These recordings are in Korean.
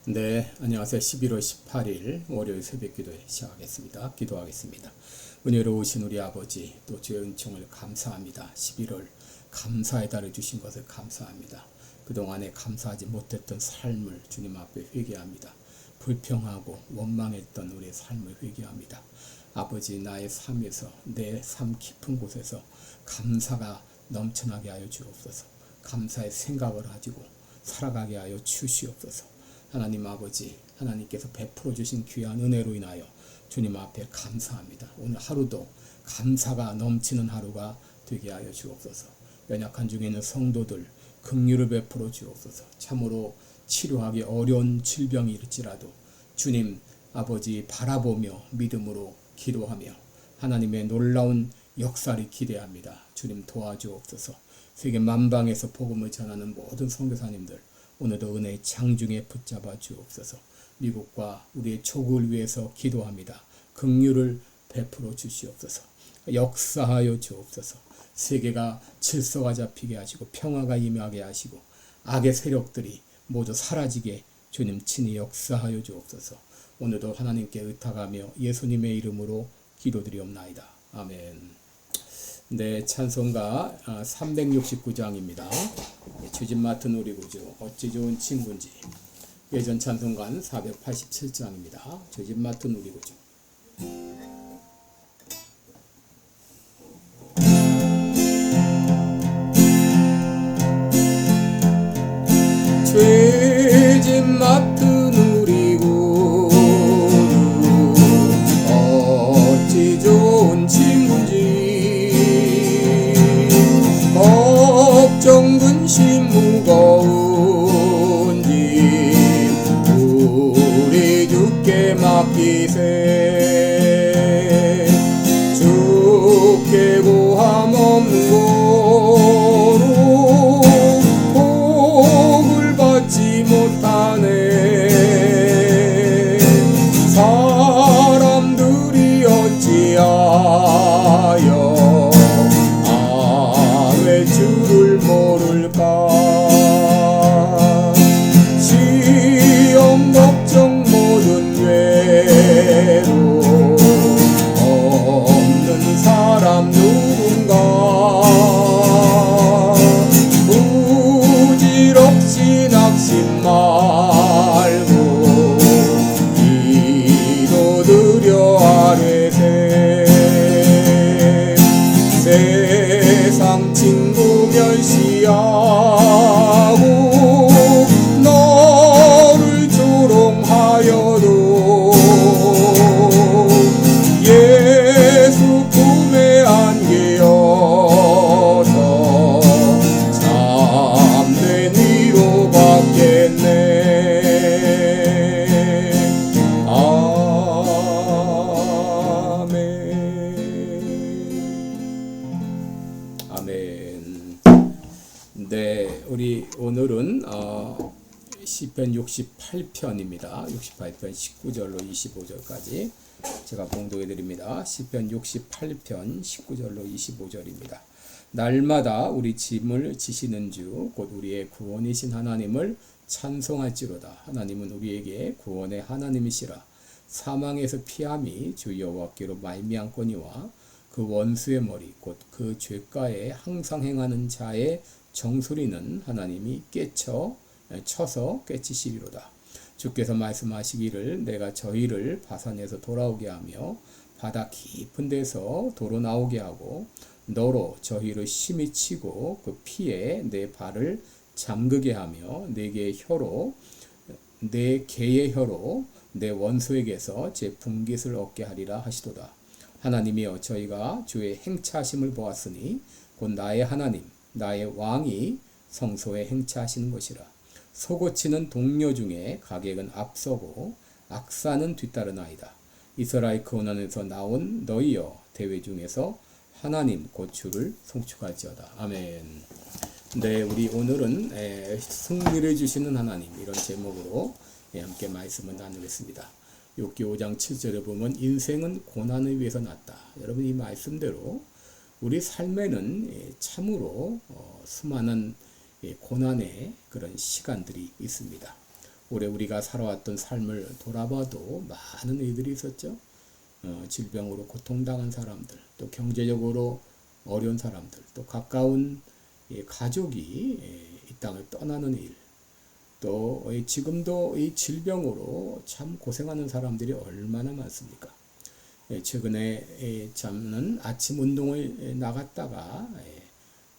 네, 안녕하세요. 11월 18일 월요일 새벽기도회 시작하겠습니다. 기도하겠습니다. 은혜로우신 우리 아버지, 또 주의 은총을 감사합니다. 11월 감사의 달을 주신 것을 감사합니다. 그동안에 감사하지 못했던 삶을 주님 앞에 회개합니다. 불평하고 원망했던 우리의 삶을 회개합니다. 아버지, 나의 삶에서, 내 삶 깊은 곳에서 감사가 넘쳐나게 하여 주옵소서. 감사의 생각을 가지고 살아가게 하여 주시옵소서. 하나님 아버지, 하나님께서 베풀어 주신 귀한 은혜로 인하여 주님 앞에 감사합니다. 오늘 하루도 감사가 넘치는 하루가 되게 하여 주옵소서. 연약한 중에 있는 성도들 긍휼을 베풀어 주옵소서. 참으로 치료하기 어려운 질병이 있을지라도 주님 아버지 바라보며 믿음으로 기도하며 하나님의 놀라운 역사를 기대합니다. 주님 도와주옵소서. 세계 만방에서 복음을 전하는 모든 선교사님들 오늘도 은혜의 장중에 붙잡아 주옵소서. 미국과 우리의 조국을 위해서 기도합니다. 긍휼을 베풀어 주시옵소서. 역사하여 주옵소서. 세계가 질서가 잡히게 하시고 평화가 임하게 하시고 악의 세력들이 모두 사라지게 주님 친히 역사하여 주옵소서. 오늘도 하나님께 의탁하며 예수님의 이름으로 기도드리옵나이다. 아멘. 네, 찬송가 369장입니다. 주집 맡은 우리 구주 어찌 좋은 친구인지. 예전 찬송가는 487장입니다. 주집 맡은 우리 구주. 죄집 맡은 우리 구주 어찌 좋은 친구인지. 걱정 근심 무거운 짐 우리 주께 맡기세. 주께 고함 없는 고로 복을 받지 못하네. 사람들이 어찌하여 주를 모를까. 시험 걱정 모든 괴로 없는 사람 누군가. 부질없이 낙심 말고 기도드려 아뢰세. 세상 친구 멸시하고 너를 조롱하여도 예수 품에 안기어서 참된 위로 받겠네. 아멘. 네, 우리 오늘은 시편 68편입니다. 68편 19절로 25절까지 제가 봉독해 드립니다. 시편 68편 19절로 25절입니다. 날마다 우리 짐을 지시는 주 곧 우리의 구원이신 하나님을 찬송할지로다. 하나님은 우리에게 구원의 하나님이시라. 사망에서 피함이 주 여호와께로 말미암거니와 그 원수의 머리 곧 그 죄가에 항상 행하는 자의 정수리는 하나님이 쳐서 깨치시리로다. 주께서 말씀하시기를 내가 저희를 바산에서 돌아오게 하며 바다 깊은 데서 도로 나오게 하고 너로 저희를 심히 치고 그 피에 내 발을 잠그게 하며 내 개의 혀로 내 원수에게서 제 분깃을 얻게 하리라 하시도다. 하나님이여 저희가 주의 행차하심을 보았으니 곧 나의 하나님 나의 왕이 성소에 행차하시는 것이라. 소고치는 동료 중에 가객은 앞서고 악사는 뒤따르나이다. 이스라엘 근원에서 나온 너희여 대회 중에서 하나님 곧 주를 송축할지어다. 아멘. 네, 우리 오늘은 승리를 주시는 하나님 이런 제목으로 함께 말씀을 나누겠습니다. 욥기 5장 7절에 보면 인생은 고난을 위해서 났다. 여러분 이 말씀대로 우리 삶에는 참으로 수많은 고난의 그런 시간들이 있습니다. 올해 우리가 살아왔던 삶을 돌아봐도 많은 일들이 있었죠. 질병으로 고통당한 사람들, 또 경제적으로 어려운 사람들, 또 가까운 가족이 이 땅을 떠나는 일, 또 지금도 이 질병으로 참 고생하는 사람들이 얼마나 많습니까? 최근에 저는 아침 운동을 나갔다가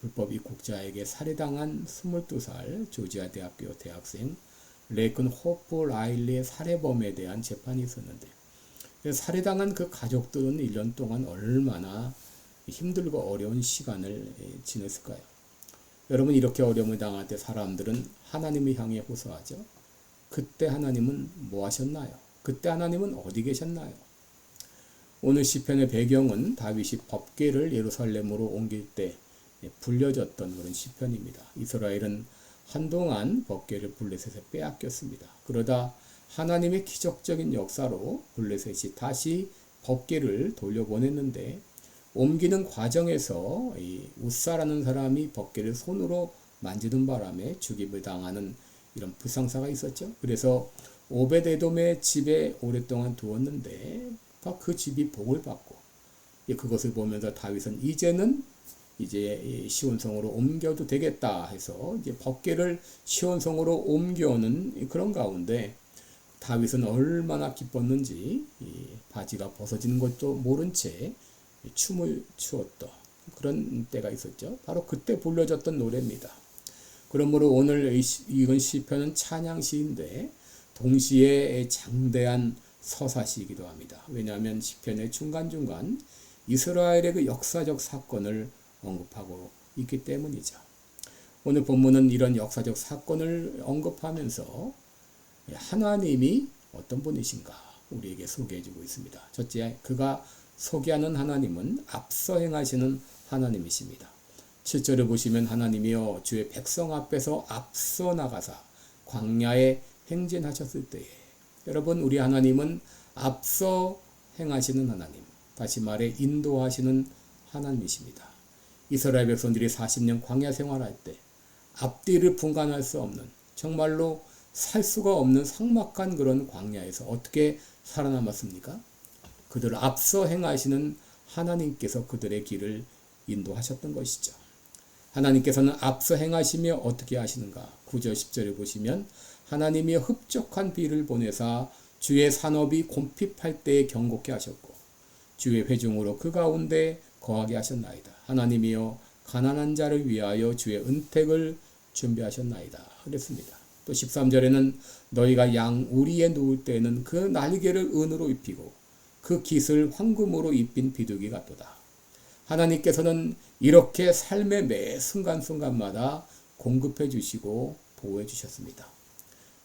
불법 입국자에게 살해당한 22살 조지아 대학교 대학생 레이큰 호프 라일리의 살해범에 대한 재판이 있었는데, 살해당한 그 가족들은 1년 동안 얼마나 힘들고 어려운 시간을 지냈을까요? 여러분, 이렇게 어려움을 당할 때 사람들은 하나님을 향해 호소하죠. 그때 하나님은 뭐 하셨나요? 그때 하나님은 어디 계셨나요? 오늘 시편의 배경은 다윗이 법궤를 예루살렘으로 옮길 때 불려졌던 그런 시편입니다. 이스라엘은 한동안 법궤를 블레셋에 빼앗겼습니다. 그러다 하나님의 기적적인 역사로 블레셋이 다시 법궤를 돌려보냈는데, 옮기는 과정에서 이 웃사라는 사람이 법궤를 손으로 만지는 바람에 죽임을 당하는 이런 불상사가 있었죠. 그래서 오벳에돔의 집에 오랫동안 두었는데 그 집이 복을 받고, 그것을 보면서 다윗은 이제는 시온성으로 옮겨도 되겠다 해서 이제 법궤를 시온성으로 옮겨오는 그런 가운데 다윗은 얼마나 기뻤는지 바지가 벗어지는 것도 모른 채 춤을 추었던 그런 때가 있었죠. 바로 그때 불려졌던 노래입니다. 그러므로 오늘 이건 시편은 찬양시인데 동시에 장대한 서사시이기도 합니다. 왜냐하면 시편의 중간중간 이스라엘의 그 역사적 사건을 언급하고 있기 때문이죠. 오늘 본문은 이런 역사적 사건을 언급하면서 하나님이 어떤 분이신가 우리에게 소개해주고 있습니다. 첫째, 그가 소개하는 하나님은 앞서 행하시는 하나님이십니다. 7절을 보시면 하나님이여 주의 백성 앞에서 앞서 나가사 광야에 행진하셨을 때에, 여러분, 우리 하나님은 앞서 행하시는 하나님, 다시 말해 인도하시는 하나님이십니다. 이스라엘 백성들이 40년 광야 생활할 때 앞뒤를 분간할 수 없는, 정말로 살 수가 없는 삭막한 그런 광야에서 어떻게 살아남았습니까? 그들을 앞서 행하시는 하나님께서 그들의 길을 인도하셨던 것이죠. 하나님께서는 앞서 행하시며 어떻게 하시는가? 9절 10절을 보시면 하나님이 흡족한 비를 보내사 주의 산업이 곰핍할 때에 경고케 하셨고 주의 회중으로 그 가운데 거하게 하셨나이다. 하나님이여 가난한 자를 위하여 주의 은택을 준비하셨나이다. 그랬습니다. 또 13절에는 너희가 양 우리에 누울 때에는 그 날개를 은으로 입히고 그 깃을 황금으로 입힌 비둘기 같도다. 하나님께서는 이렇게 삶의 매 순간순간마다 공급해 주시고 보호해 주셨습니다.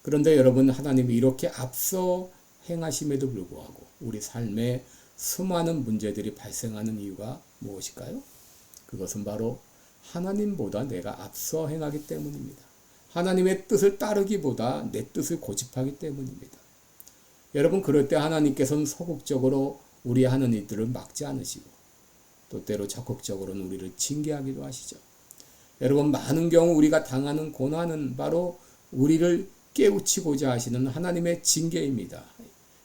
그런데 여러분, 하나님이 이렇게 앞서 행하심에도 불구하고 우리 삶에 수많은 문제들이 발생하는 이유가 무엇일까요? 그것은 바로 하나님보다 내가 앞서 행하기 때문입니다. 하나님의 뜻을 따르기보다 내 뜻을 고집하기 때문입니다. 여러분, 그럴 때 하나님께서는 소극적으로 우리 하는 일들을 막지 않으시고 또 때로 적극적으로는 우리를 징계하기도 하시죠. 여러분, 많은 경우 우리가 당하는 고난은 바로 우리를 깨우치고자 하시는 하나님의 징계입니다.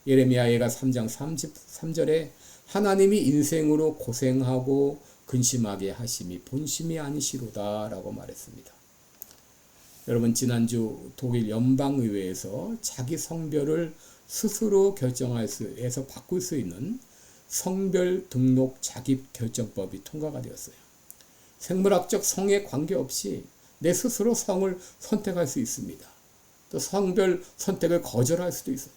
예레미야가 3장 33절에 하나님이 인생으로 고생하고 근심하게 하심이 본심이 아니시로다 라고 말했습니다. 여러분, 지난주 독일 연방의회에서 자기 성별을 스스로 결정해서 바꿀 수 있는 성별 등록 자기 결정법이 통과가 되었어요. 생물학적 성에 관계없이 내 스스로 성을 선택할 수 있습니다. 또 성별 선택을 거절할 수도 있어요.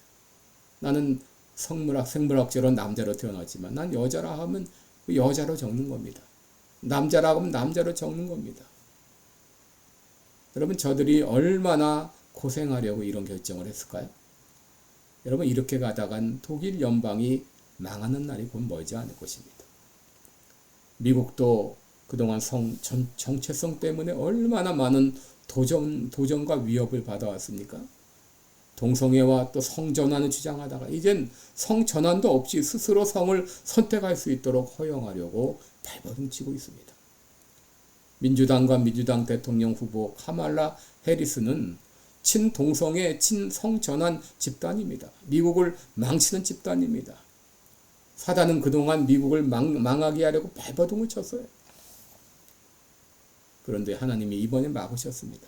나는 생물학적으로 남자로 태어났지만 난 여자라 하면 여자로 적는 겁니다. 남자라 하면 남자로 적는 겁니다. 여러분, 저들이 얼마나 고생하려고 이런 결정을 했을까요? 여러분, 이렇게 가다간 독일 연방이 망하는 날이 곧 멀지 않을 것입니다. 미국도 그동안 정체성 때문에 얼마나 많은 도전과 위협을 받아왔습니까? 동성애와 또 성전환을 주장하다가 이젠 성전환도 없이 스스로 성을 선택할 수 있도록 허용하려고 발버둥치고 있습니다. 민주당과 민주당 대통령 후보 카말라 해리스는 친동성애, 친성전환 집단입니다. 미국을 망치는 집단입니다. 사단은 그동안 미국을 망하게 하려고 발버둥을 쳤어요. 그런데 하나님이 이번에 막으셨습니다.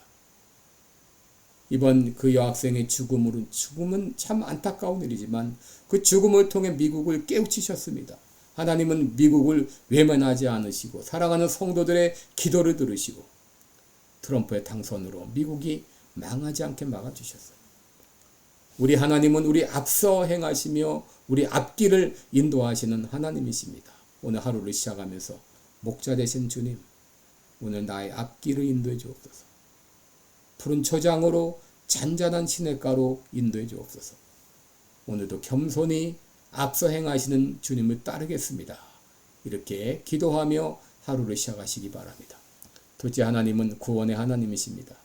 이번 그 여학생의 죽음은 참 안타까운 일이지만 그 죽음을 통해 미국을 깨우치셨습니다. 하나님은 미국을 외면하지 않으시고 사랑하는 성도들의 기도를 들으시고 트럼프의 당선으로 미국이 망하지 않게 막아주셨어요. 우리 하나님은 우리 앞서 행하시며 우리 앞길을 인도하시는 하나님이십니다. 오늘 하루를 시작하면서 목자 되신 주님, 오늘 나의 앞길을 인도해 주옵소서. 푸른 초장으로 잔잔한 시냇가로 인도해 주옵소서. 오늘도 겸손히 앞서 행하시는 주님을 따르겠습니다. 이렇게 기도하며 하루를 시작하시기 바랍니다. 둘째, 하나님은 구원의 하나님이십니다.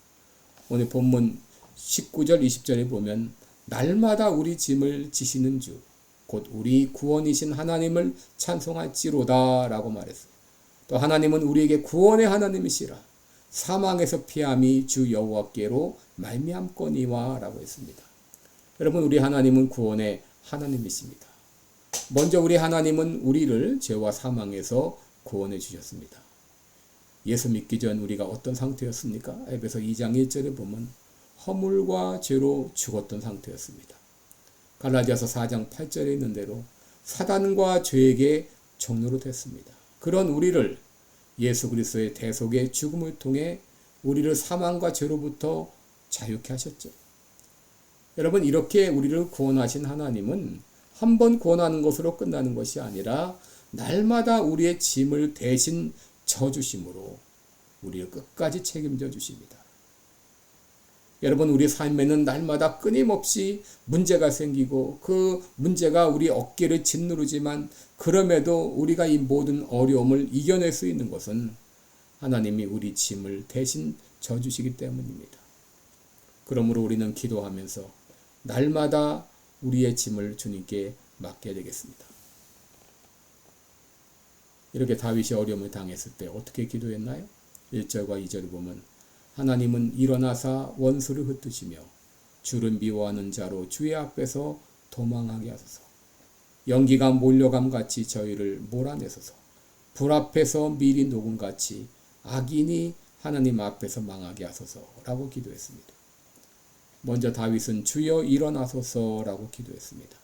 오늘 본문 19절 20절에 보면 날마다 우리 짐을 지시는 주, 곧 우리 구원이신 하나님을 찬송할지로다 라고 말했어요. 또 하나님은 우리에게 구원의 하나님이시라. 사망에서 피함이 주 여호와께로 말미암거니와 라고 했습니다. 여러분, 우리 하나님은 구원의 하나님이십니다. 먼저 우리 하나님은 우리를 죄와 사망에서 구원해 주셨습니다. 예수 믿기 전 우리가 어떤 상태였습니까? 에베소 2장 1절에 보면 허물과 죄로 죽었던 상태였습니다. 갈라디아서 4장 8절에 있는 대로 사단과 죄에게 종로로 됐습니다. 그런 우리를 예수 그리스도의 대속의 죽음을 통해 우리를 사망과 죄로부터 자유케 하셨죠. 여러분, 이렇게 우리를 구원하신 하나님은 한 번 구원하는 것으로 끝나는 것이 아니라 날마다 우리의 짐을 대신 져주심으로 우리를 끝까지 책임져 주십니다. 여러분, 우리 삶에는 날마다 끊임없이 문제가 생기고 그 문제가 우리 어깨를 짓누르지만 그럼에도 우리가 이 모든 어려움을 이겨낼 수 있는 것은 하나님이 우리 짐을 대신 져주시기 때문입니다. 그러므로 우리는 기도하면서 날마다 우리의 짐을 주님께 맡겨야 되겠습니다. 이렇게 다윗이 어려움을 당했을 때 어떻게 기도했나요? 1절과 2절을 보면 하나님은 일어나사 원수를 흩으시며 주를 미워하는 자로 주의 앞에서 도망하게 하소서. 연기가 몰려감 같이 저희를 몰아내소서. 불 앞에서 미리 녹음같이 악인이 하나님 앞에서 망하게 하소서라고 기도했습니다. 먼저 다윗은 주여 일어나소서라고 기도했습니다.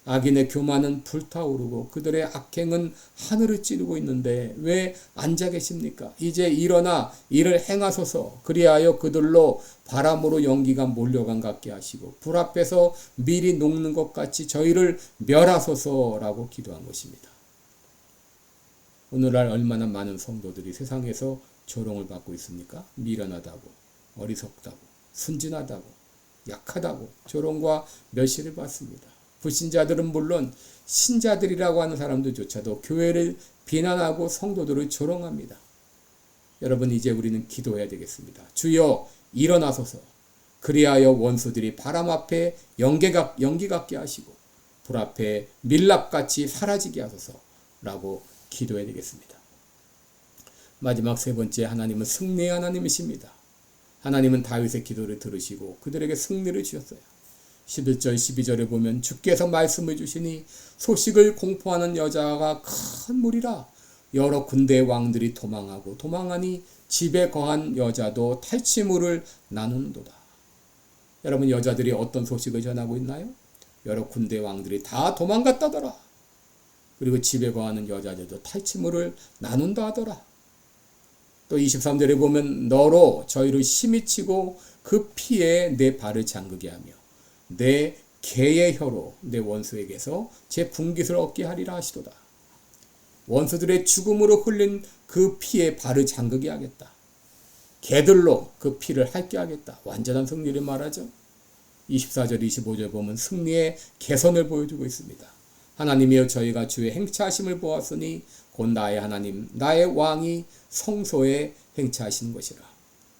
악인의 교만은 불타오르고 그들의 악행은 하늘을 찌르고 있는데 왜 앉아 계십니까? 이제 일어나 일을 행하소서. 그리하여 그들로 바람으로 연기가 몰려간 같게 하시고 불 앞에서 미리 녹는 것 같이 저희를 멸하소서라고 기도한 것입니다. 오늘날 얼마나 많은 성도들이 세상에서 조롱을 받고 있습니까? 미련하다고, 어리석다고, 순진하다고, 약하다고 조롱과 멸시를 받습니다. 불신자들은 물론 신자들이라고 하는 사람들조차도 교회를 비난하고 성도들을 조롱합니다. 여러분, 이제 우리는 기도해야 되겠습니다. 주여 일어나소서. 그리하여 원수들이 바람 앞에 연기 같게 하시고 불 앞에 밀랍같이 사라지게 하소서라고 기도해야 되겠습니다. 마지막 세 번째, 하나님은 승리의 하나님이십니다. 하나님은 다윗의 기도를 들으시고 그들에게 승리를 주셨어요. 11절 12절에 보면 주께서 말씀을 주시니 소식을 공포하는 여자가 큰 무리라. 여러 군대의 왕들이 도망하니 집에 거한 여자도 탈취물을 나누는도다. 여러분, 여자들이 어떤 소식을 전하고 있나요? 여러 군대 왕들이 다 도망갔다더라. 그리고 집에 거하는 여자들도 탈취물을 나눈다 하더라. 또 23절에 보면 너로 저희를 심히 치고 그 피에 내 발을 잠그게 하며 내 개의 혀로 내 원수에게서 제 분깃을 얻게 하리라 하시도다. 원수들의 죽음으로 흘린 그 피에 발을 잠그게 하겠다. 개들로 그 피를 핥게 하겠다. 완전한 승리를 말하죠. 24절 25절 보면 승리의 개선을 보여주고 있습니다. 하나님이여 저희가 주의 행차하심을 보았으니 곧 나의 하나님 나의 왕이 성소에 행차하신 것이라.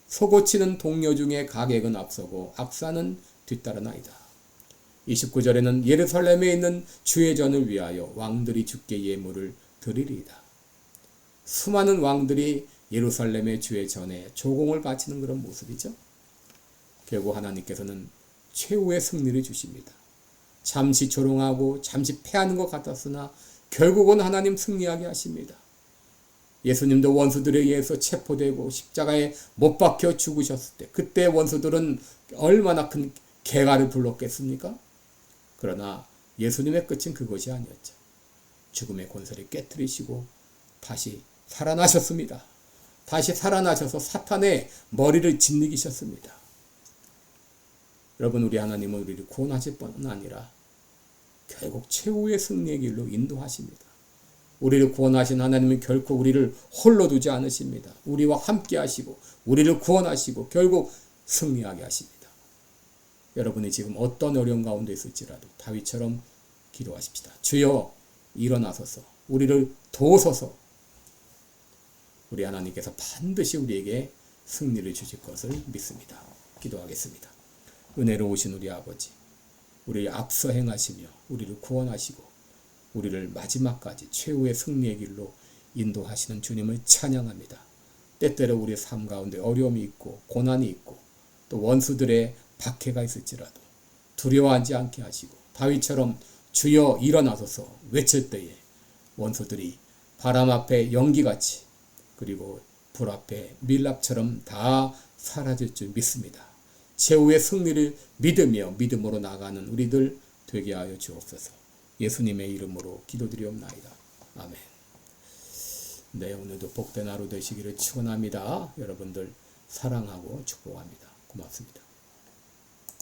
소고치는 동료 중에 가객은 앞서고 악사는 뒤따르나이다. 29절에는 예루살렘에 있는 주의 전을 위하여 왕들이 주께 예물을 드리리이다. 수많은 왕들이 예루살렘의 주의 전에 조공을 바치는 그런 모습이죠. 결국 하나님께서는 최후의 승리를 주십니다. 잠시 조롱하고 잠시 패하는 것 같았으나 결국은 하나님 승리하게 하십니다. 예수님도 원수들에 의해서 체포되고 십자가에 못 박혀 죽으셨을 때 그때 원수들은 얼마나 큰 개가를 불렀겠습니까? 그러나 예수님의 끝은 그것이 아니었죠. 죽음의 권세를 깨뜨리시고 다시 살아나셨습니다. 다시 살아나셔서 사탄의 머리를 짓누기셨습니다. 여러분, 우리 하나님은 우리를 구원하실 뿐 아니라 결국 최후의 승리의 길로 인도하십니다. 우리를 구원하신 하나님은 결코 우리를 홀로 두지 않으십니다. 우리와 함께 하시고 우리를 구원하시고 결국 승리하게 하십니다. 여러분이 지금 어떤 어려움 가운데 있을지라도 다윗처럼 기도하십시다. 주여 일어나소서, 우리를 도우소서. 우리 하나님께서 반드시 우리에게 승리를 주실 것을 믿습니다. 기도하겠습니다. 은혜로우신 우리 아버지, 우리를 앞서 행하시며 우리를 구원하시고 우리를 마지막까지 최후의 승리의 길로 인도하시는 주님을 찬양합니다. 때때로 우리 삶 가운데 어려움이 있고 고난이 있고 또 원수들의 박해가 있을지라도 두려워하지 않게 하시고 다윗처럼 주여 일어나소서 외칠 때에 원수들이 바람 앞에 연기같이 그리고 불 앞에 밀랍처럼 다 사라질 줄 믿습니다. 최후의 승리를 믿으며 믿음으로 나가는 우리들 되게 하여 주옵소서. 예수님의 이름으로 기도드리옵나이다. 아멘. 네, 오늘도 복된 하루 되시기를 축원합니다. 여러분들 사랑하고 축복합니다. 고맙습니다.